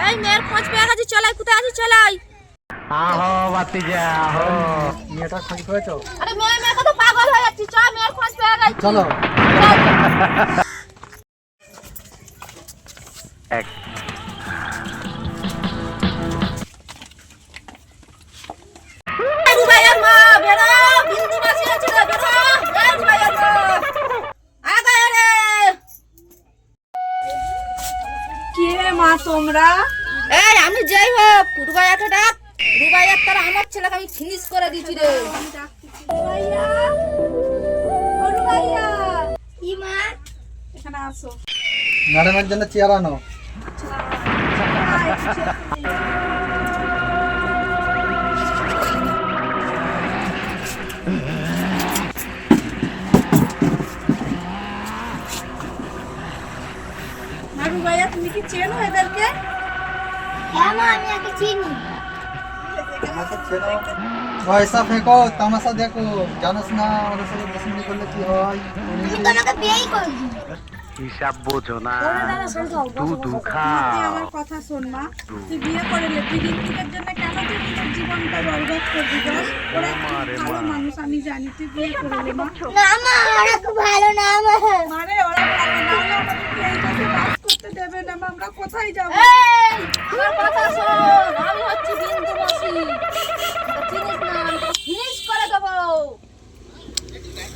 এই মেয়ের খোঁজ পেয়ে গেছি, চলাই কোথায় আছিস চলাই। আহো বাতিজা আহো। মেয়েটার খোঁজ পেয়েছো? আরে মেয়ে কত পাগল হয়ে যাচ্ছি, চ মেয়ের খোঁজ পেয়ে গেছি। চলো। এক রুবাইয়ার মা বেরো, বিন্দু মাসি আছে রে, বেরো। এই রুবাইয়ার মা আগায় রে। কি রে মা তোমরা? এই আমি যাই হোক রুবাইয়াকে ডাক। রুবাইয়ার তারা আমার ছেলেকে আমি ফিনিশ করে দিয়েছি রে। রুবাইয়া, ও রুবাইয়া, কি মা? এখানে আসো। ম্যাডামের জন্য চেয়ার আনো। না রুবাইয়া, তুমি কি চেনো এদেরকে? হ্যাঁ মা, আমি আগে চিনি। আমাকে চেনো? পয়সা ফেঁকো, তামাশা দেখো, জানোস না আমাদের সাথে দুশ্মনী করলে কি হয়? তোমাকে বিয়েই করবি। হিসাব বোঝো না। দুধু তুই আমার কথা শোন মা, তুই বিয়ে করে নে। তুই ঋত্বিকের জন্য কেন তুই তোর জীবনটা বরবাদ করবি বল? ওরা খুব ভালো মানুষ, আমি জানি। তুই বিয়ে করে নে মা। না মা, ওরা খুব ভালো না মা। মারে ওরা ভালো না হলে আমাদেরকে এই দেশে বাস করতে দেবে না মা। আমরা কোথায় যাবো? এই আমার কথা শোন, আমি হচ্ছি বিন্দু মাসি। চিনিস না, আমি তোকে ফিনিশ করে দেবো।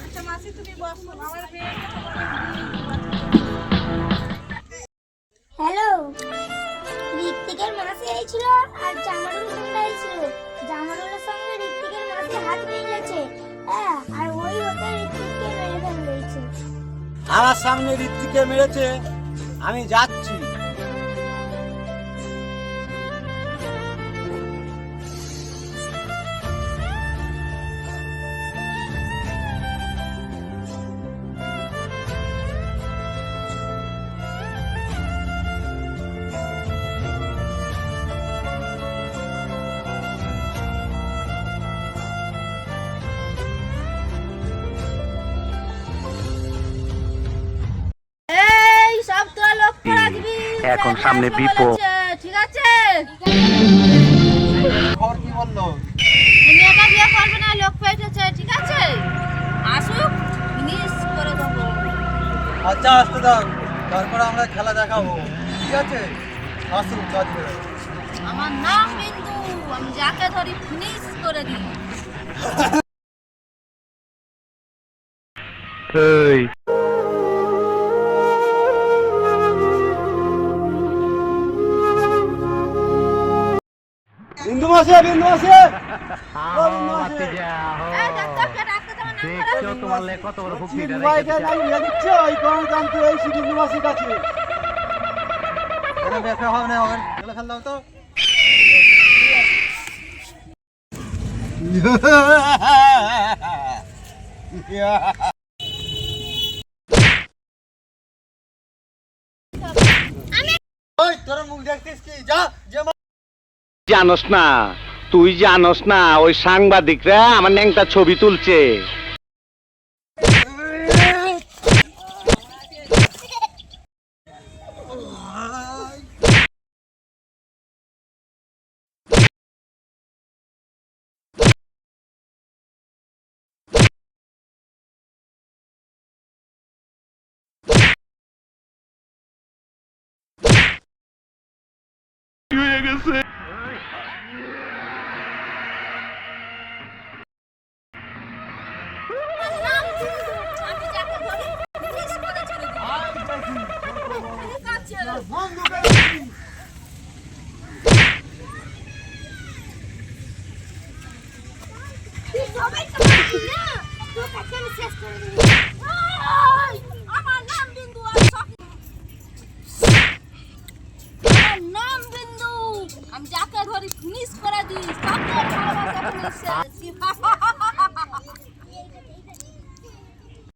আচ্ছা মাসি, তুমি বসো। আমার মেয়েকে তোমাকে হ্যালো, ঋত্বিকের মাসি এসেছিল আর জামারুল সঙ্গে এসেছিল। জামারুলের সঙ্গে ঋত্বিকের মাসি হাত মিলিয়েছে। হ্যাঁ, আর ওই হতে ঋত্বিককে মেরে ফেলেছে। আমার সামনে ঋত্বিককে মেরেছে, আমি যাচ্ছি। এই সব তোরা লক্ষ্য রাখবি। এখন সামনে বিপদ। ঠিক আছে? খবর কি বললো? এই মেয়েটা বিয়ে করবে না, লোক পেয়েছে। ঠিক আছে, আসুক, ফিনিশ করে দেবো। আচ্ছা আসতে দাও, তারপরে আমরা খেলা দেখাবো। ঠিক আছে, আসুন কাজ করে। আমার নাম বিন্দু, আমি যাকে ধরি ফিনিশ করে দিই। এই বিন্দু মাসি, বিন্দু মাসি, আহো বাতিজা আহো। এই ডাক্তার কে ডাক্তার তোমার নাম করে? দেখছো তোমার লে কত বড় ফুকনিটা ভাইকে রেখেছে। লাগিয়ে দিচ্ছে ওই কোন জানতে এই বিন্দু মাসির কাছে। এটা বেফে হবে না, হবে খেলা খেল দাও তো। ওই তোর মুখ দেখছিস কি? যা যে জানোস না, তুই জানোস না ওই সাংবাদিকরা আমার ন্যাংটা ছবি তুলছে। নাম বিন্দু, আমি যাকে ধরি ফিনিশ করে ছেড়ে দিই। ঠিক আছে। তুই সবাই তো পারবি না, তোর কাছে আমি শেষ করে দেবো। এই, আমার নাম বিন্দু, আমার নাম বিন্দু, আমি যাকে ধরি ফিনিশ করে দিই। সব তোর ভালোবাসা ফিনিশ।